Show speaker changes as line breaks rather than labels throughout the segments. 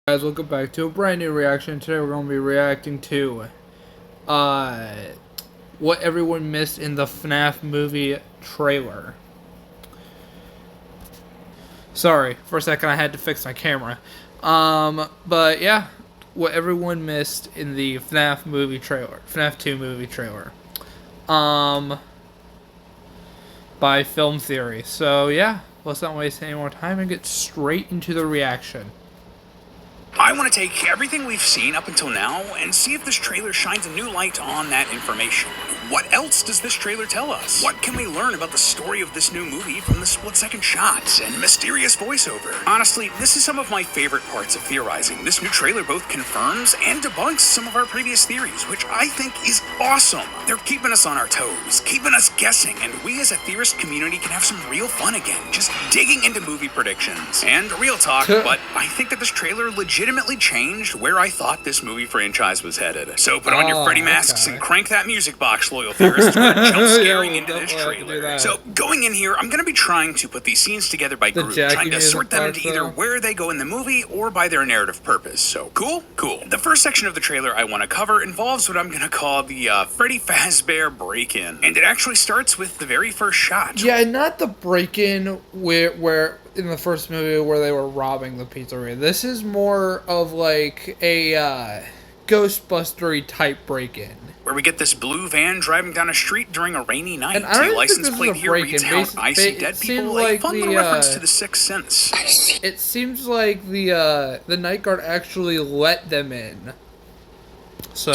Guys, welcome back to a brand new reaction. Today we're going to be reacting to what everyone missed in the FNAF movie trailer. Sorry, for a second I had to fix my camera. But yeah, what everyone missed in the FNAF movie trailer. FNAF 2 movie trailer. By Film Theory. So yeah, let's not waste any more time and get straight into the reaction.
I want to take everything we've seen up until now and see if this trailer shines a new light on that information. What else does this trailer tell us? What can we learn about the story of this new movie from the split-second shots and mysterious voiceover? Honestly, this is some of my favorite parts of theorizing. This new trailer both confirms and debunks some of our previous theories, which I think is awesome. They're keeping us on our toes, keeping us guessing, and we as a theorist community can have some real fun again, just digging into movie predictions. And real talk, but I think that this trailer legitimately changed where I thought this movie franchise was headed. So put on your Freddy masks and crank that music box, loyal theorists. We're jump scaring into this trailer. So going in here, I'm going to be trying to put these scenes together by group, trying to sort them into either where they go in the movie or by their narrative purpose. So cool? Cool. The first section of the trailer I want to cover involves what I'm going to call the Freddy Fazbear break-in. And it actually starts with the very first shot.
Yeah, not the break-in where in the first movie where they were robbing the pizzeria. This is more of like a Ghostbustery type break-in.
Where we get this blue van driving down a street during a rainy night.
And I don't
the license
think
plate
this is a
here reads how I see dead people.
Like
a fun little reference to the Sixth Sense.
It seems like the night guard actually let them in. So,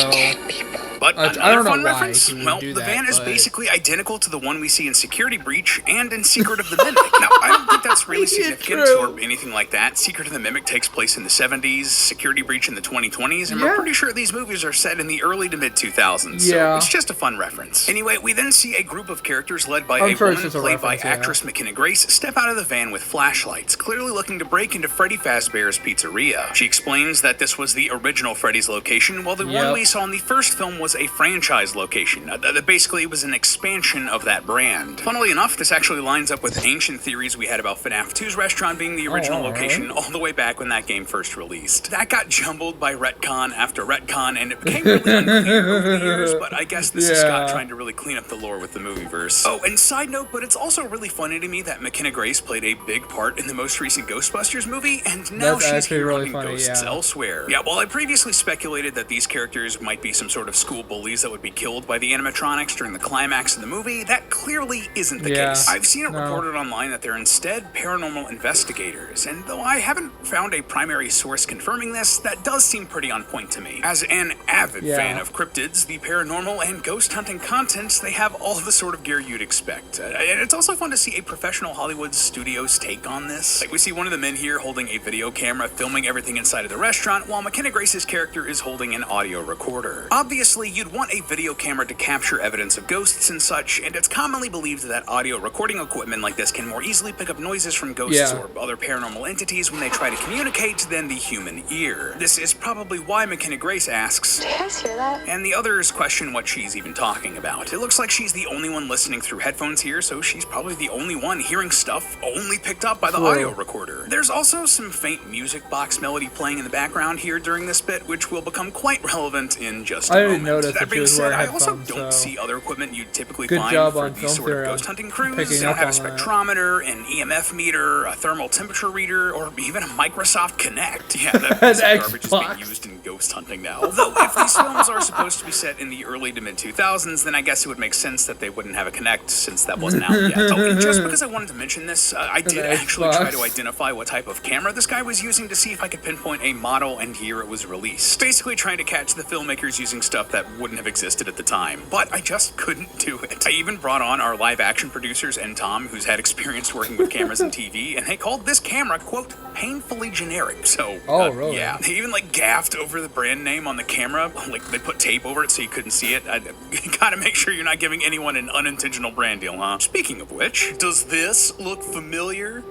but another fun reference? Well, the van is
but
basically identical to the one we see in Security Breach and in Secret of the Mimic. Now, I don't think that's really significant or anything like that. Secret of the Mimic takes place in the 70s, Security Breach in the 2020s, and we're pretty sure these movies are set in the early to mid-2000s, so it's just a fun reference. Anyway, we then see a group of characters led by a woman played by actress McKenna Grace step out of the van with flashlights, clearly looking to break into Freddy Fazbear's Pizzeria. She explains that this was the original Freddy's location, while the one we saw in the first film was a franchise location. Basically, it was an expansion of that brand. Funnily enough, this actually lines up with ancient theories we had about FNAF 2's restaurant being the original location all the way back when that game first released. That got jumbled by retcon after retcon, and it became really unclear over the years, but I guess this is Scott trying to really clean up the lore with the movieverse. Oh, and side note, but it's also really funny to me that McKenna Grace played a big part in the most recent Ghostbusters movie, and now she's here hunting ghosts elsewhere. Yeah, while I previously speculated that these characters might be some sort of school bullies that would be killed by the animatronics during the climax of the movie, that clearly isn't the case. I've seen it reported online that they're instead paranormal investigators, and though I haven't found a primary source confirming this, that does seem pretty on point to me. As an avid fan of cryptids, the paranormal and ghost hunting content, they have all the sort of gear you'd expect. And it's also fun to see a professional Hollywood studio's take on this. Like, we see one of the men here holding a video camera filming everything inside of the restaurant, while McKenna Grace's character is holding an audio recorder. Obviously, you'd want a video camera to capture evidence of ghosts and such, and it's commonly believed that audio recording equipment like this can more easily pick up noises from ghosts or other paranormal entities when they try to communicate than the human ear. This is probably why McKenna Grace asks, "Do you guys hear that?" And the others question what she's even talking about. It looks like she's the only one listening through headphones here, so she's probably the only one hearing stuff only picked up by the audio recorder. There's also some faint music box melody playing in the background here during this bit, which will become quite relevant in just a moment. That being said, I also don't see other equipment you'd typically find for these sort of ghost hunting crews. They don't have a spectrometer, an EMF meter, a thermal temperature reader, or even a Microsoft Kinect. Yeah, that piece of garbage is being used in ghost hunting now. Although, if these films are supposed to be set in the early to mid-2000s, then I guess it would make sense that they wouldn't have a Kinect since that wasn't out yet. Oh, and just because I wanted to mention this, I did actually try to identify what type of camera this guy was using to see if I could pinpoint a model and year it was released. Basically trying to catch the filmmakers using stuff that wouldn't have existed at the time, but I just couldn't do it. I even brought on our live action producers and Tom, who's had experience working with cameras and TV, and they called this camera, quote, painfully generic. So,
really?
Yeah. They even like gaffed over the brand name on the camera, like they put tape over it so you couldn't see it. You gotta make sure you're not giving anyone an unintentional brand deal, huh? Speaking of which, does this look familiar?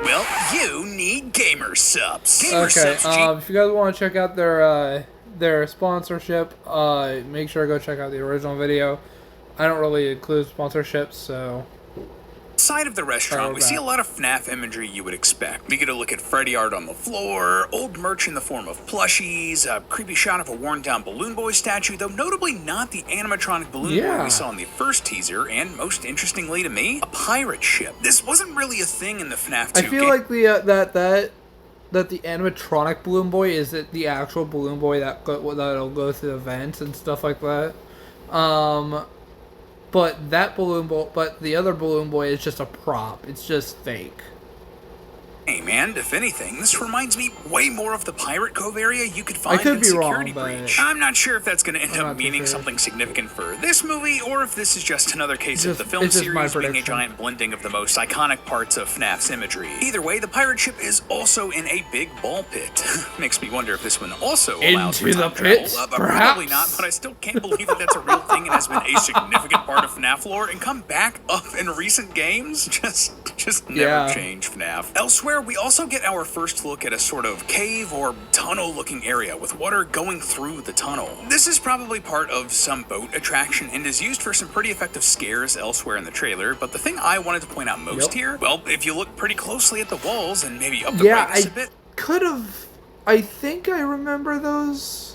Well, you need Gamer Subs.
If you guys want to check out their sponsorship, make sure to go check out the original video. I don't really include sponsorships, so
Outside of the restaurant, we see a lot of FNAF imagery you would expect. We get a look at Freddy art on the floor, old merch in the form of plushies, a creepy shot of a worn-down Balloon Boy statue, though notably not the animatronic Balloon Boy we saw in the first teaser, and most interestingly to me, a pirate ship. This wasn't really a thing in the FNAF 2
I feel like that the animatronic Balloon Boy is the actual Balloon Boy that'll go through the vents and stuff like that. But the other Balloon Boy is just a prop. It's just fake.
And if anything, this reminds me way more of the Pirate Cove area you could find in Security Breach. I'm not sure if that's going to end up meaning something significant for this movie, or if this is just another case of the film series being a giant blending of the most iconic parts of FNAF's imagery. Either way, the pirate ship is also in a big ball pit. Makes me wonder if this one also allows for time travel. Probably not, but I still can't believe that that's a real thing and has been a significant part of FNAF lore and come back up in recent games. Just never change FNAF. Elsewhere, we also get our first look at a sort of cave or tunnel looking area with water going through the tunnel. This is probably part of some boat attraction and is used for some pretty effective scares elsewhere in the trailer, but the thing I wanted to point out most here, well, if you look pretty closely at the walls and maybe up the brightness a bit.
I think I remember those.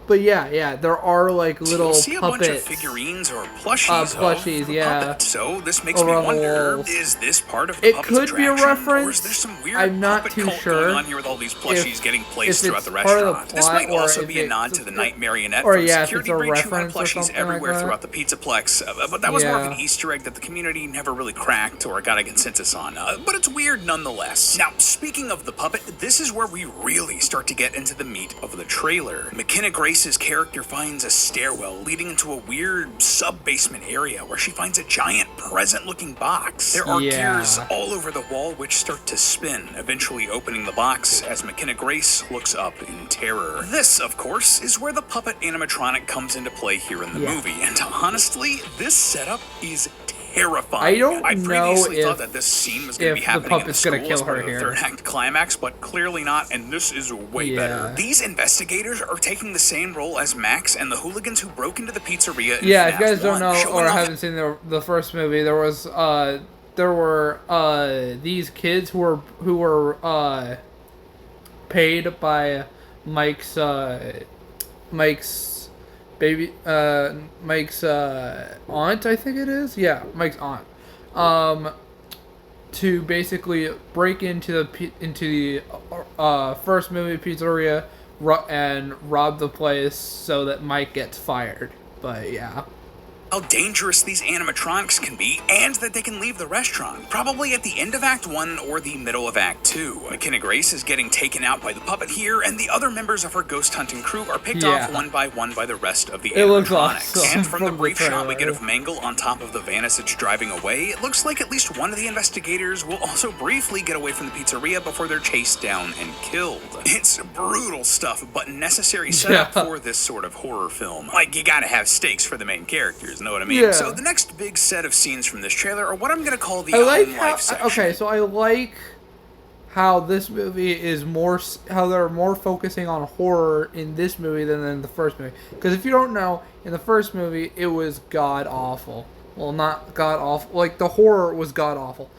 But yeah, there are like little
puppets. You see a bunch of figurines or plushies of the puppet. So this makes me wonder: is this part of the puppet's attraction? It could be a reference. Or is there some weird puppet cult going on here with all these plushies getting placed throughout the restaurant? This might also be a nod to the Night Marionette from Security Breach, who had plushies everywhere throughout the Pizzaplex. But that was more of an Easter egg that the community never really cracked or got a consensus on. But it's weird nonetheless. Now, speaking of the puppet, this is where we really start to get into the meat of the trailer. McKenna Grace's character finds a stairwell leading into a weird sub-basement area where she finds a giant present-looking box. There are gears all over the wall which start to spin, eventually opening the box as McKenna Grace looks up in terror. This, of course, is where the puppet animatronic comes into play here in the movie, and honestly, this setup is terrifying. I previously thought that this scene was going to be happening in the school as part of the third act climax, but clearly not, and this is way better. These investigators are taking the same role as Max and the hooligans who broke into the pizzeria in FNAF
if you guys don't
1,
know or haven't seen the first movie, there were these kids who were paid by Mike's aunt, I think it is. Yeah, Mike's aunt. To basically break into the first movie pizzeria and rob the place so that Mike gets fired. But yeah.
How dangerous these animatronics can be, and that they can leave the restaurant, probably at the end of Act 1 or the middle of Act 2. McKenna Grace is getting taken out by the puppet here, and the other members of her ghost hunting crew are picked off one by the rest of the animatronics.
Looks awesome.
And from the brief shot we get of Mangle on top of the van as it's driving away, it looks like at least one of the investigators will also briefly get away from the pizzeria before they're chased down and killed. It's brutal stuff, but necessary setup for this sort of horror film. Like, you gotta have stakes for the main characters. Know what I mean? So the next big set of scenes from this trailer are what I'm going to call the home life section.
Okay, so I like how this movie is how they're more focusing on horror in this movie than in the first movie. Because if you don't know, in the first movie, it was god awful. Well, not god awful. Like, the horror was god awful.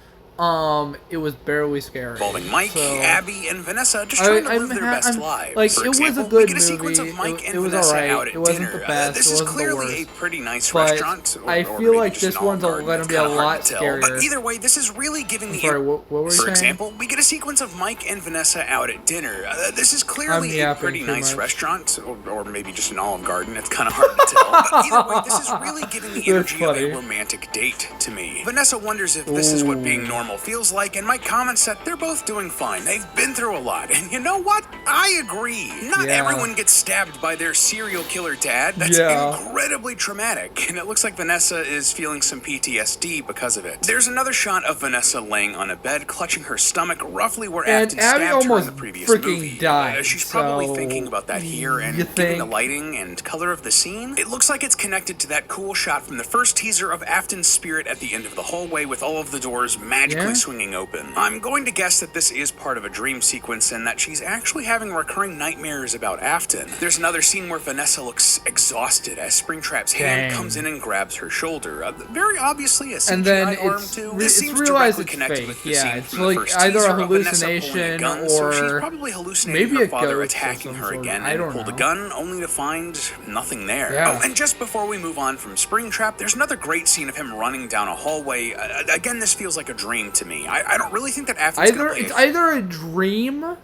It was barely scary.
Involving Mike, Abby, and Vanessa just trying to live their best lives.
Like,
for
was
example,
a good
we get a sequence of Mike and
it was
Vanessa
alright.
out at
It wasn't
dinner.
the best.
This is clearly a pretty nice restaurant.
I feel like this one's going to be a lot scarier.
But either way, this is really giving the...
what were you saying?
For example, we get a sequence of Mike and Vanessa out at dinner. This is clearly a pretty nice restaurant, or maybe just an Olive Garden. It's kind of hard to tell. But either way, this is really giving the energy of a romantic date to me. Vanessa wonders if this is what being normal feels like, and Mike comments that they're both doing fine. They've been through a lot. And you know what? I agree. Not everyone gets stabbed by their serial killer dad. That's incredibly traumatic. And it looks like Vanessa is feeling some PTSD because of it. There's another shot of Vanessa laying on a bed, clutching her stomach roughly where Afton stabbed her in the previous movie. She's probably thinking about that here, and given the lighting and color of the scene, it looks like it's connected to that cool shot from the first teaser of Afton's spirit at the end of the hallway with all of the doors magically swinging open. I'm going to guess that this is part of a dream sequence and that she's actually having having recurring nightmares about Afton. There's another scene where Vanessa looks exhausted as Springtrap's hand comes in and grabs her shoulder. Very obviously a CGI arm too. This seems directly connected with the scene from the first
either
teaser
a
of Vanessa pulling a
hallucination
gun,
or
so she's probably hallucinating
maybe
her father
ghost
attacking her
sort.
again
I
and
don't
pulled a
know.
gun only to find nothing there.
Yeah.
Oh, and just before we move on from Springtrap, there's another great scene of him running down a hallway. Again, this feels like a dream to me. I don't really think that Afton's
It's either a dream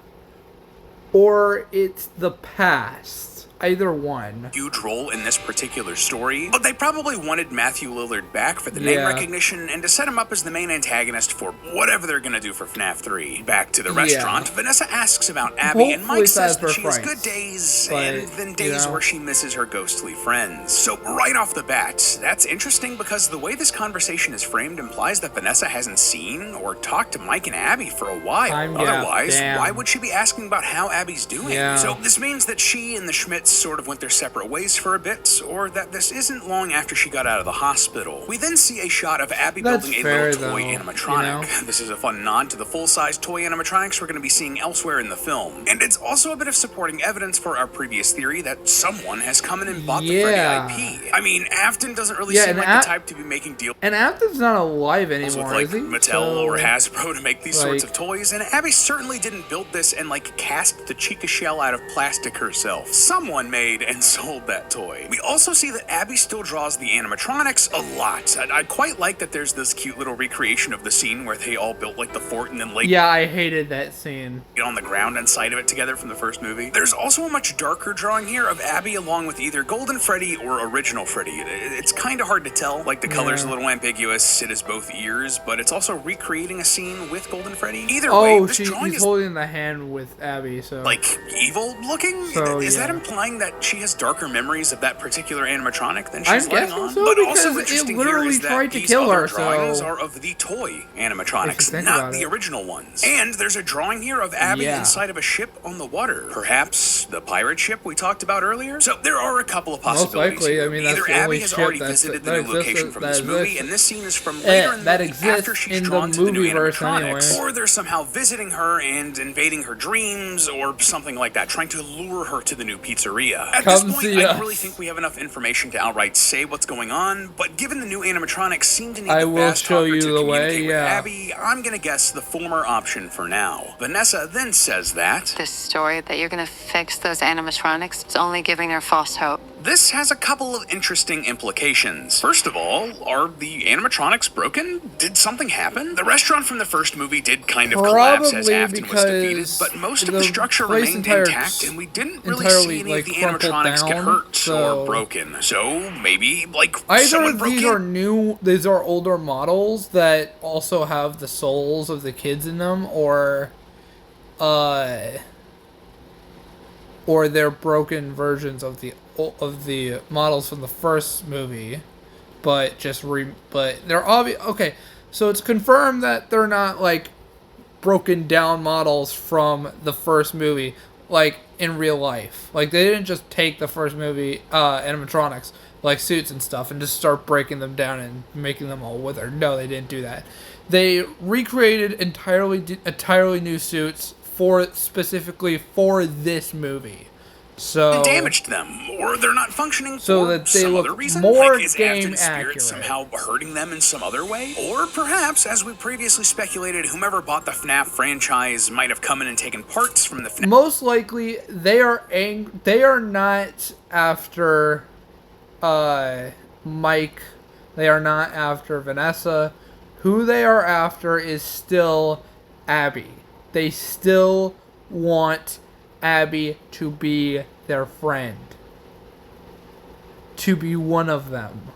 or it's the past. Either one.
Huge role in this particular story, but they probably wanted Matthew Lillard back for the name recognition and to set him up as the main antagonist for whatever they're gonna do for FNAF 3. Back to the restaurant, Vanessa asks about Abby, and Mike says that she has good days and then days where she misses her ghostly friends. So right off the bat, that's interesting because the way this conversation is framed implies that Vanessa hasn't seen or talked to Mike and Abby for a while. Otherwise, why would she be asking about how Abby's doing? So this means that she and the Schmidts sort of went their separate ways for a bit, or that this isn't long after she got out of the hospital. We then see a shot of Abby building a little toy animatronic. This is a fun nod to the full-size toy animatronics we're going to be seeing elsewhere in the film. And it's also a bit of supporting evidence for our previous theory that someone has come in and bought the Freddy IP. I mean, Afton doesn't really seem like the type to be making deals.
And Afton's not alive anymore,
with,
is he?
Mattel or Hasbro to make these sorts of toys, and Abby certainly didn't build this and cast the Chica shell out of plastic herself. Someone made and sold that toy. We also see that Abby still draws the animatronics a lot. I quite like that there's this cute little recreation of the scene where they all built the fort and then
I hated that scene.
Get on the ground inside of it together from the first movie. There's also a much darker drawing here of Abby along with either Golden Freddy or Original Freddy. It's kind of hard to tell. The color's a little ambiguous. It is both ears, but it's also recreating a scene with Golden Freddy. Either way, this drawing
he's holding the hand with Abby, so
evil looking?
So,
is that implying that she has darker memories of that particular animatronic than
I'm
she's letting on?
So,
but
because
also interesting
it literally
here is
tried
that
to
these
kill
other
her,
drawings
so
are of the toy animatronics, not the original ones. And there's a drawing here of Abby inside of a ship on the water. Perhaps the pirate ship we talked about earlier? So there are a couple of possibilities.
Most likely, I mean, that's
either
the
Abby
only
has
ship
already visited the new location from this movie, and this scene is from later in the movie after she's drawn to the new animatronics, or they're somehow visiting her and invading her dreams, or something like that, trying to lure her to the new pizzeria. At this point, I don't really think we have enough information to outright say what's going on, but given the new animatronics seem to need the fast talker to communicate with Abby, I'm gonna guess the former option for now. Vanessa then says that
this story that you're gonna fix those animatronics is only giving her false hope.
This has a couple of interesting implications. First of all, are the animatronics broken? Did something happen? The restaurant from the first movie did kind of collapse as Afton was defeated, but most of the structure remained intact, and we didn't really see any of the animatronics get hurt or broken. So maybe,
either these are older models that also have the souls of the kids in them, or they're broken versions of the models from the first movie, but they're obvious. Okay, so it's confirmed that they're not broken down models from the first movie, in real life. They didn't just take the first movie animatronics, suits and stuff, and just start breaking them down and making them all withered. No, they didn't do that. They recreated entirely new suits specifically for this movie. So
damaged them, or they're not functioning
so
for
that they
some
look
other reason.
More
is
game
Afton's spirit
accurate.
Somehow hurting them in some other way? Or perhaps, as we previously speculated, whomever bought the FNAF franchise might have come in and taken parts from the FNAF.
Most likely, they are not after Mike. They are not after Vanessa. Who they are after is still Abby. They still want Abby to be their friend. To be one of them.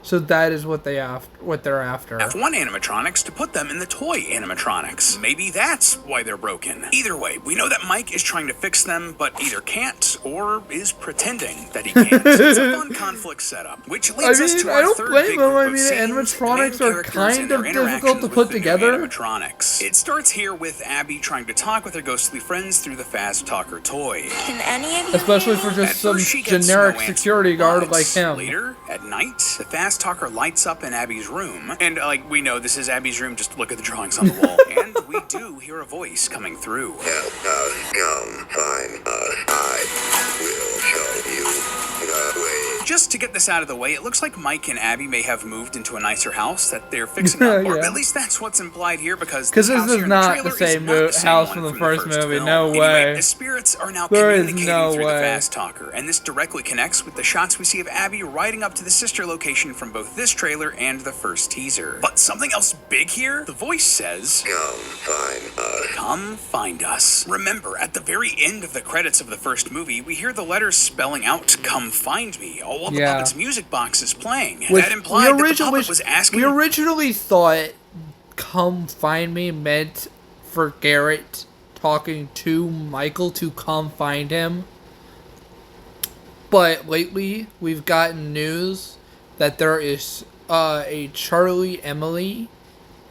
So that is what they're after.
F1 animatronics to put them in the toy animatronics. Maybe that's why they're broken. Either way, we know that Mike is trying to fix them, but either can't or is pretending that he can't. It's a fun conflict setup, which leads us to our third big group of scenes,
animatronics are kind of difficult to put together.
Animatronics. It starts here with Abby trying to talk with her ghostly friends through the Fast Talker toy.
Can any of you
Especially for just some generic security guard like him.
Later, at night, the Fast Talker lights up in Abby's room, and we know this is Abby's room, just look at the drawings on the wall. And and we do hear a voice coming through.
Help us come find us. I will show you the way.
Just to get this out of the way, it looks like Mike and Abby may have moved into a nicer house that they're fixing up, or
Yeah.
at least that's what's implied here, because
Because
this
this
house
is
here in the
not
trailer
the same
is not the same
house
one
from the first movie.
film.
No
Anyway,
way.
the spirits are now
There is
communicating
no
through the
way.
fast talker, and this directly connects with the shots we see of Abby riding up to the sister location from both this trailer and the first teaser. But something else big here, the voice says,
Come find us.
"Come find us." Remember, at the very end of the credits of the first movie, we hear the letters spelling out "Come find me," all while the
Yeah.
puppet's music box is playing.
Which
That implied that the puppet was asking...
we originally thought "come find me" meant for Garrett talking to Michael to come find him. But lately, we've gotten news that there is a Charlie Emily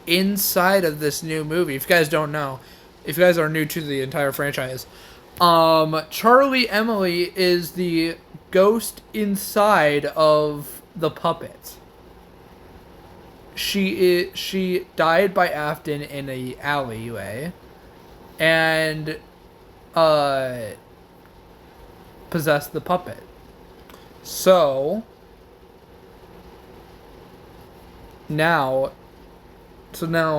inside of this new movie. If you guys don't know, if you guys are new to the entire franchise, Charlie Emily is the ghost inside of the puppet. She died by Afton in a alleyway, and possessed the puppet. So now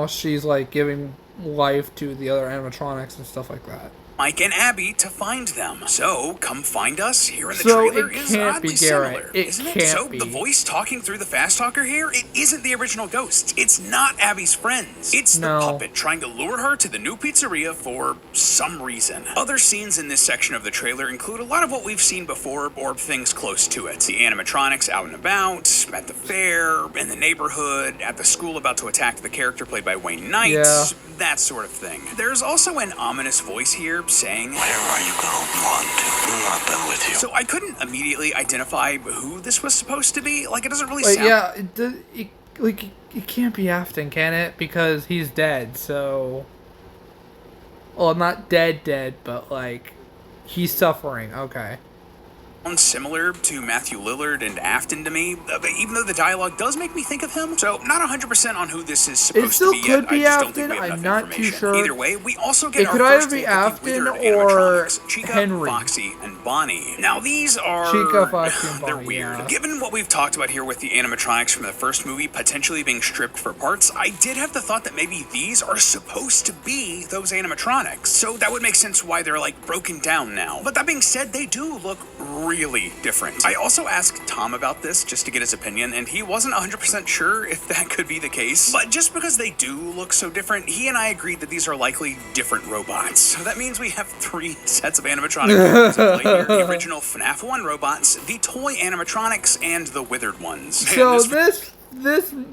she's like giving life to the other animatronics and stuff like that.
Mike and Abby to find them. So, "Come find us" here in the
So
trailer
it
is
can't
oddly
be Garrett.
similar,
It
isn't it?
can't
So
be.
the voice talking through the fast talker here, it isn't the original ghost. It's not Abby's friends. It's the
No.
puppet trying to lure her to the new pizzeria for some reason. Other scenes in this section of the trailer include a lot of what we've seen before, or things close to it. The animatronics out and about, at the fair, in the neighborhood, at the school about to attack the character played by Wayne Knight,
Yeah.
that sort of thing. There's also an ominous voice here saying,
Where are you going? Want? Not done with you.
so I couldn't immediately identify who this was supposed to be. Like, it doesn't really
But
sound...
yeah, it can't be Afton, can it? Because he's dead. So, well, not dead, but like he's suffering. Okay.
similar to Matthew Lillard and Afton to me, even though the dialogue does make me think of him. So, not 100% on who this is supposed
still
to be
could
yet.
be
I just don't think
Afton.
we have
I'm
enough
not too
information.
sure.
Either way, we also get
It
our
could
first
either be
look at the
Afton
withered
or
animatronics, Chica,
Henry.
Foxy, and Bonnie. Now, these are...
Chica, Foxy, and
they're
Bonnie,
weird.
yeah.
Given what we've talked about here with the animatronics from the first movie potentially being stripped for parts, I did have the thought that maybe these are supposed to be those animatronics. So that would make sense why they're like broken down now. But that being said, they do look really different. I also asked Tom about this just to get his opinion, and he wasn't 100% sure if that could be the case. But just because they do look so different, he and I agreed that these are likely different robots. So that means we have 3 sets of animatronic robots at play here. The original FNAF 1 robots, the toy animatronics, and the withered ones.
So
And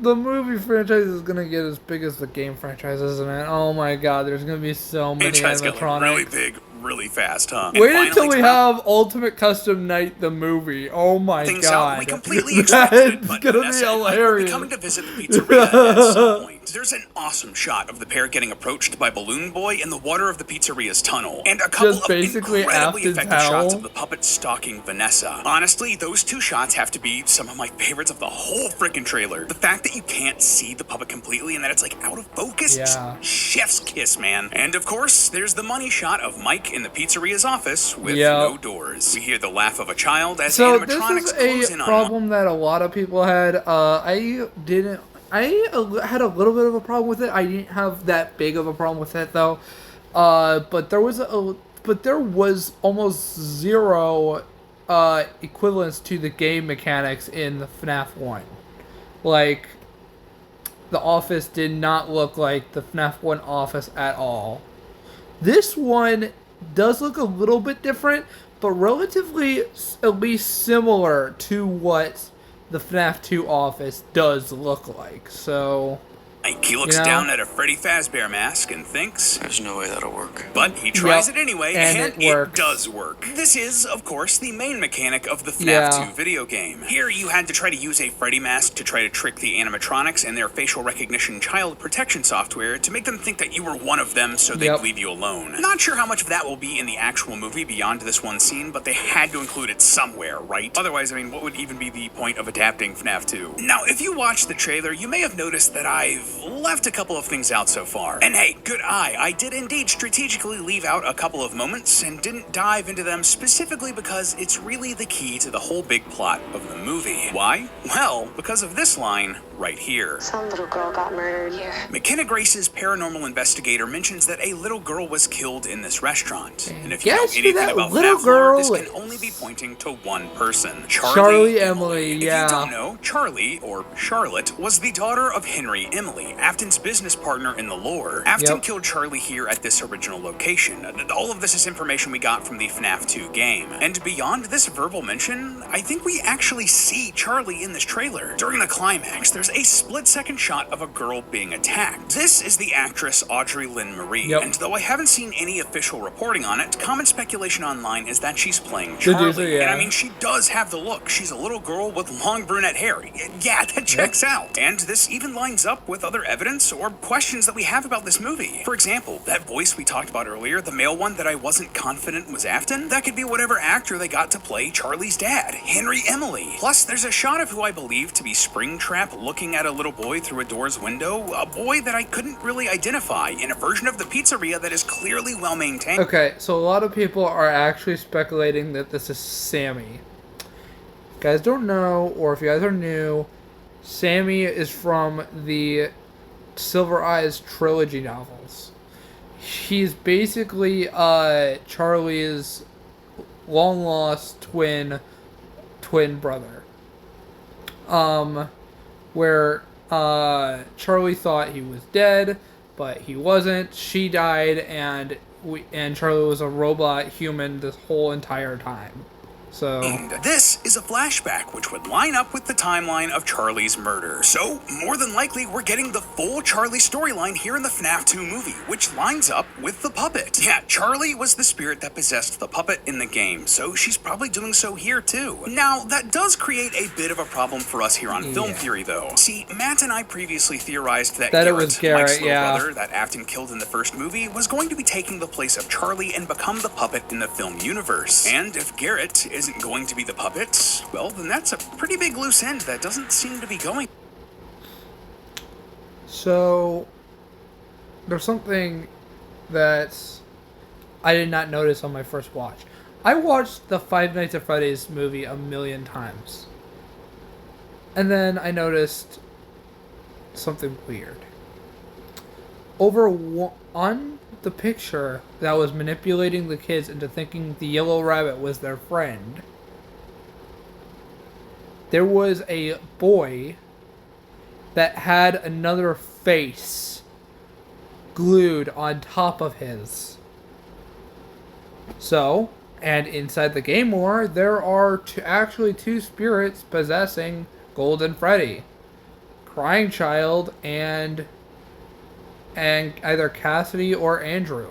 the movie franchise is gonna get as big as the game franchise, isn't it? Oh my god, there's gonna be so many
franchise got
animatronics.
really big, really fast, huh? And
Wait
finally,
until we
Tom,
have Ultimate Custom Night the movie. Oh my
things
god.
out. We completely expected it,
That's
but
gonna
Vanessa
be
and Mike will be
hilarious.
coming to visit the pizzeria at some point. There's an awesome shot of the pair getting approached by Balloon Boy in the water of the pizzeria's tunnel, and a couple
Just
of
basically
incredibly
Afton's
effective shots
howl.
of the puppet stalking Vanessa. Honestly, those 2 shots have to be some of my favorites of the whole freaking trailer. The fact that you can't see the puppet completely and that it's like out of focus,
Yeah.
chef's kiss, man. And of course, there's the money shot of Mike in the pizzeria's office with
Yep.
no doors. We hear the laugh of a child as
So
animatronics
this
close
is
in
a
on
problem that a lot of people had. I had a little bit of a problem with it. I didn't have that big of a problem with it though. But there was almost zero equivalence to the game mechanics in the FNAF 1. Like, the office did not look like the FNAF 1 office at all. This one does look a little bit different, but relatively at least similar to what the FNAF 2 office does look like. So,
Mike, he looks
You know?
down at a Freddy Fazbear mask and thinks,
There's no way that'll work.
but he tries
Yep.
it anyway,
And
and
it
it
works.
does work. This is, of course, the main mechanic of the FNAF
Yeah.
2 video game. Here, you had to try to use a Freddy mask to try to trick the animatronics and their facial recognition child protection software to make them think that you were one of them so they'd
Yep.
leave you alone. Not sure how much of that will be in the actual movie beyond this one scene, but they had to include it somewhere, right? Otherwise, I mean, what would even be the point of adapting FNAF 2? Now, if you watch the trailer, you may have noticed that I've have left a couple of things out so far. And hey, good eye, I did indeed strategically leave out a couple of moments and didn't dive into them specifically because it's really the key to the whole big plot of the movie. Why? Well, because of this line right here.
Some little girl got murdered here.
McKenna Grace's paranormal investigator mentions that a little girl was killed in this restaurant. And if you know
guess who
anything
that
about
little
that lore,
girl
this can
is?
only be pointing to one person.
Charlie Emily, yeah.
If you don't know, Charlie, or Charlotte, was the daughter of Henry Emily, Afton's business partner in the lore. Afton killed Charlie here at this original location. All of this is information we got from the FNAF 2 game. And beyond this verbal mention, I think we actually see Charlie in this trailer. During the climax, there's a split-second shot of a girl being attacked. This is the actress Audrey Lynn Marie, and though I haven't seen any official reporting on it, common speculation online is that she's playing Charlie. And I mean, she does have the look. She's a little girl with long brunette hair. Yeah, that checks out. And this even lines up with other evidence or questions that we have about this movie. For example, that voice we talked about earlier, the male one that I wasn't confident was Afton, that could be whatever actor they got to play Charlie's dad, Henry Emily. Plus, there's a shot of who I believe to be Springtrap looking at a little boy through a door's window, a boy that I couldn't really identify in a version of the pizzeria that is clearly well maintained.
Okay, so a lot of people are actually speculating that this is Sammy. If you guys don't know, or if you guys are new, Sammy is from the Silver Eyes trilogy novels. He's basically Charlie's long lost twin brother. Where Charlie thought he was dead, but he wasn't. She died, and Charlie was a robot human this whole entire time. So
this is a flashback, which would line up with the timeline of Charlie's murder. So, more than likely, we're getting the full Charlie storyline here in the FNAF 2 movie, which lines up with the puppet. Yeah, Charlie was the spirit that possessed the puppet in the game, so she's probably doing so here too. Now, that does create a bit of a problem for us here on Film Theory, though. See, Matt and I previously theorized that
it was Garrett,
Mike's little brother that Afton killed in the first movie, was going to be taking the place of Charlie and become the puppet in the film universe. And if Garrett isn't going to be the puppet, well, then that's a pretty big loose end that doesn't seem to be going.
So, there's something that I did not notice on my first watch. I watched the Five Nights at Freddy's movie a million times. And then I noticed something weird. On the picture that was manipulating the kids into thinking the yellow rabbit was their friend, there was a boy that had another face glued on top of his. So, and inside the game lore, there are actually two spirits possessing Golden Freddy. Crying Child and either Cassidy or Andrew.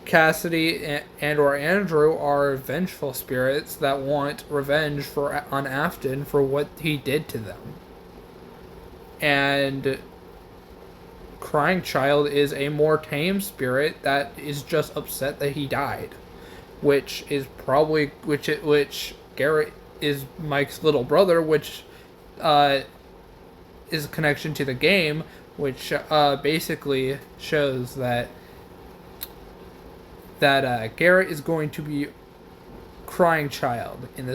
Cassidy and or Andrew are vengeful spirits that want revenge on Afton for what he did to them. And Crying Child is a more tame spirit that is just upset that he died, which Garrett is Mike's little brother, which is a connection to the game, which basically shows that Garrett is going to be Crying Child in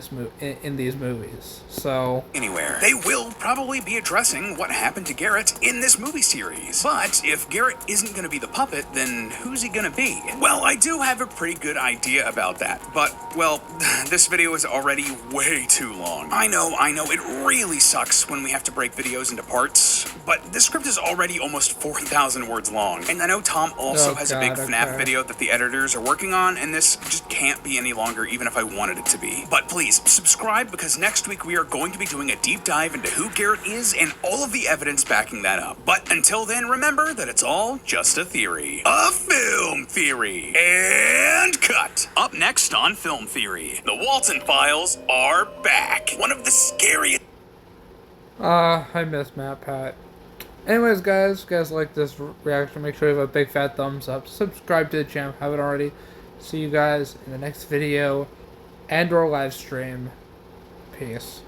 these movies. So
anywhere. They will probably be addressing what happened to Garrett in this movie series. But if Garrett isn't going to be the puppet, then who's he going to be? Well, I do have a pretty good idea about that. But, well, this video is already way too long. I know, it really sucks when we have to break videos into parts, but this script is already almost 4,000 words long. And I know Tom also has a big FNAF video that the editors are working on, and this just can't be any longer, even if I wanted it to be. But please, subscribe, because next week we are going to be doing a deep dive into who Garrett is and all of the evidence backing that up. But until then, remember that it's all just a theory. A film theory. And cut. Up next on Film Theory, the Walton Files are back. One of the scariest...
I miss Matt Pat. Anyways, guys, if you guys like this reaction, make sure you have a big fat thumbs up. Subscribe to the channel if you haven't already. See you guys in the next video and or live stream. Peace.